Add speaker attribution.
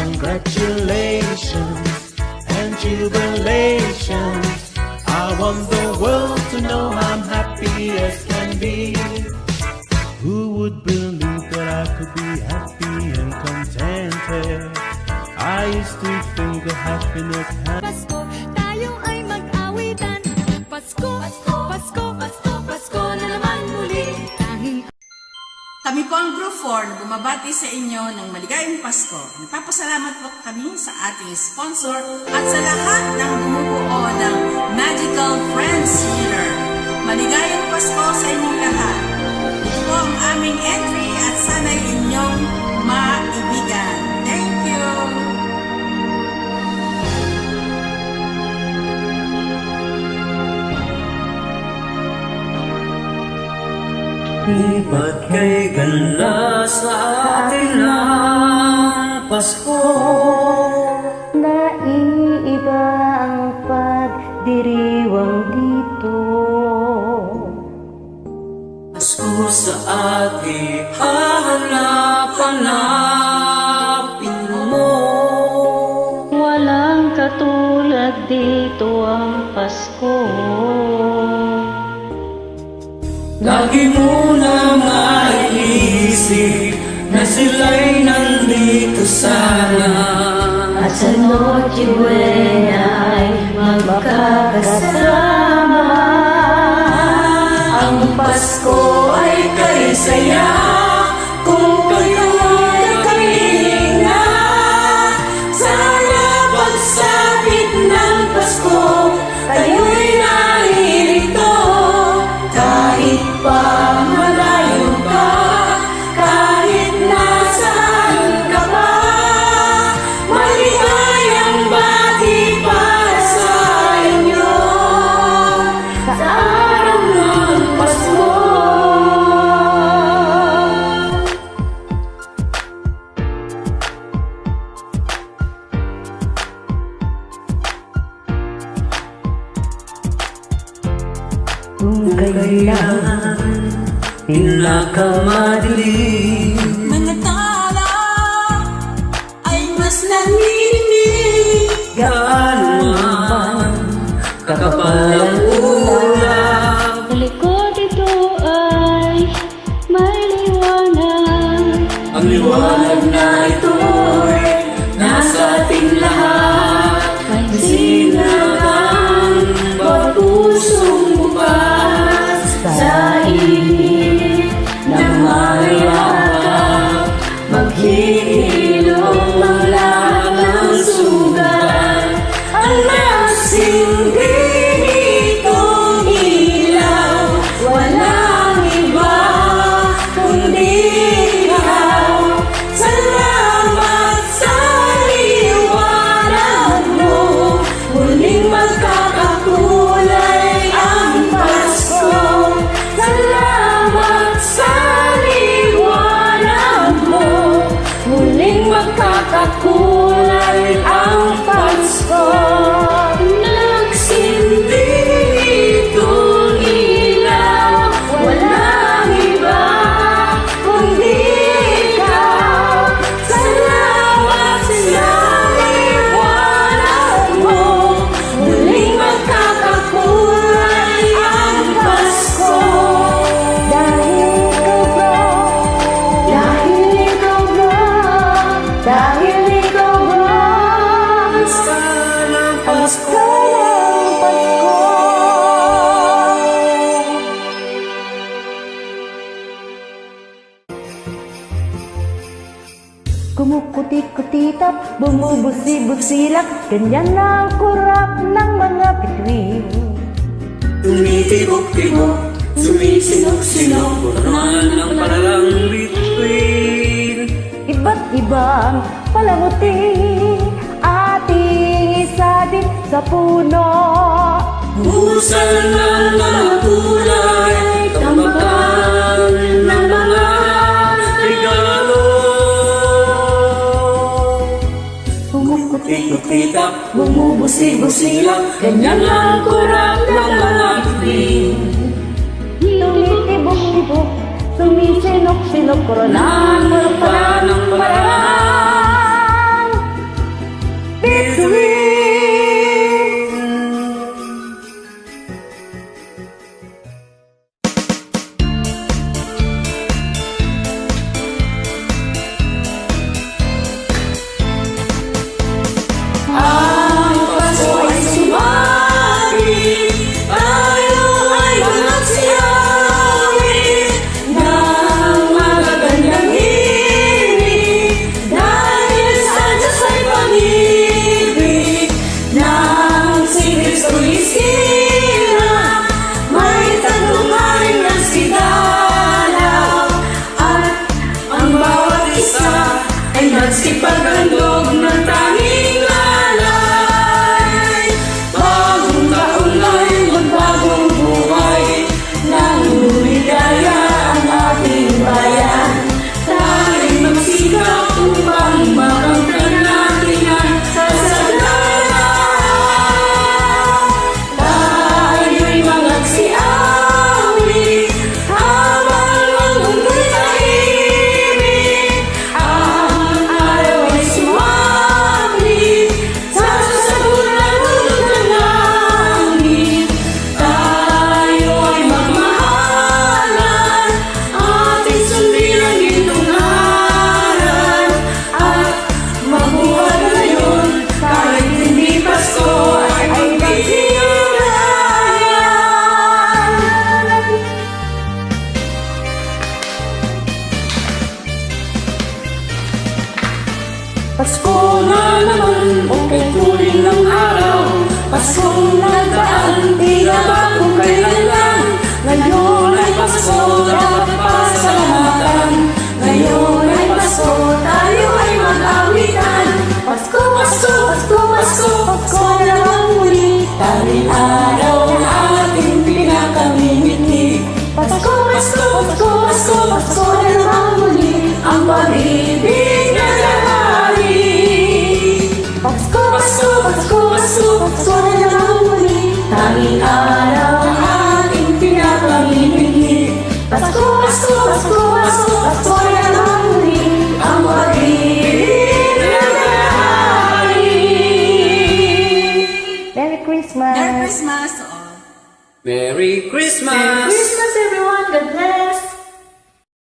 Speaker 1: Congratulations and jubilations. I want the world to know I'm happy as can be. Who would believe that I could be happy and contented? I used to think that happiness had
Speaker 2: Pasko, tayo ay mag-awitan. Pasko, Pasko, Pasko, Pasko, Pasko na naman muli.
Speaker 3: Kami po ang Group 4 na bumabati sa inyo ng maligayang Pasko. Nagpapasalamat po kami sa ating sponsor at sa lahat ng bumubuo ng Magical Friends Year. Maligayang Pasko sa inyong lahat. Ito po ang aming entry at sana'y inyong maibigan. Thank you!
Speaker 4: Di ba't kay ganda sa atin ang Pasko?
Speaker 5: Naiiba ang pagdiriwang dito.
Speaker 4: Pasko sa atin, hahanap-hanapin mo.
Speaker 5: Walang katulad dito ang Pasko.
Speaker 4: Lagi mo na maiisip na sila'y nandito sana.
Speaker 5: At sa Noche Buena ay magkakasama.
Speaker 4: Ang Pasko ay kay saya kung kayo'y nakahinga. Sana pagsapit ng Pasko, kayo'y naririto. Kahit pa malayo ka, kahit nasaan ka pa, maligayang bati para sa inyo sa araw ng Pasko.
Speaker 5: Kung kailan
Speaker 4: Pinakamadilim
Speaker 3: Mga tala ay mas nanginginig.
Speaker 4: gaano man kakapal ang ulap.
Speaker 5: sa likod ito ay may liwanag.
Speaker 4: Ang liwanag na ito'y nasa ating lahat.
Speaker 5: May
Speaker 4: Sinagang pagpusong bukas sa init ng mayakap. Maghihilom ang lahat ng sugat. Ang nasing itong ilaw, walang iba kundi ikaw. Salamat sa liwanag mo, muling magkakakulay ang Pasko. Salamat sa liwanag mo, muling magkakakulay ang Pasko. Nagsindi itong ilaw, walang iba kundi ikaw. Salamat sa liwanag mo, muling magkakakulay ang Pasko.
Speaker 5: Dahil ikaw ba, dahil ikaw ba, dahil ikaw ba,
Speaker 4: Sana Pasko.
Speaker 5: ang Pasko. Kumukuti-kutitap, bumubusi-busilak, ganyan na ang kurap ng mga bituin.
Speaker 4: Tumitibok-tibok, sumisinok-sinok, puranan ng paralang bituin.
Speaker 5: Iba't ibang palamuti, ating isa din sa puno.
Speaker 4: Buhusan ng mga kulay, tambakan ng mga regalo. Kumukuti-kutitap, bumubusi-busilak, ganyan ang kurap ng mga bituin.
Speaker 5: Tumitibok-tibok, sumisinok-sinok, koronahan ng
Speaker 4: ng paralang Pasko na naman, okay tuloy ng araw. Paskong nagdaan, di na ba kung kailan lang. Ngayon ay Pasko, dapat pasalamatan. Ngayon ay Pasko, tayo ay mag-awitan. Pasko, Pasko, Pasko, Pasko, Pasko na naman muli. Tanging araw na ating pinakamimiti. Pasko, Pasko, Pasko, Pasko, Pasko na naman muli. Ang pag-ibig na nahari. Pasko, Pasko, Pasko, Pasko, Pasko na naman muli. Tanging araw na ating pinakamimiti. Pasko, Pasko, Pasko, Pasko, Pasko na naman muli. Ang pag-ibig na nahari.
Speaker 5: Merry Christmas!
Speaker 3: Merry Christmas to all.
Speaker 4: Merry Christmas!
Speaker 5: Christmas everyone, God bless!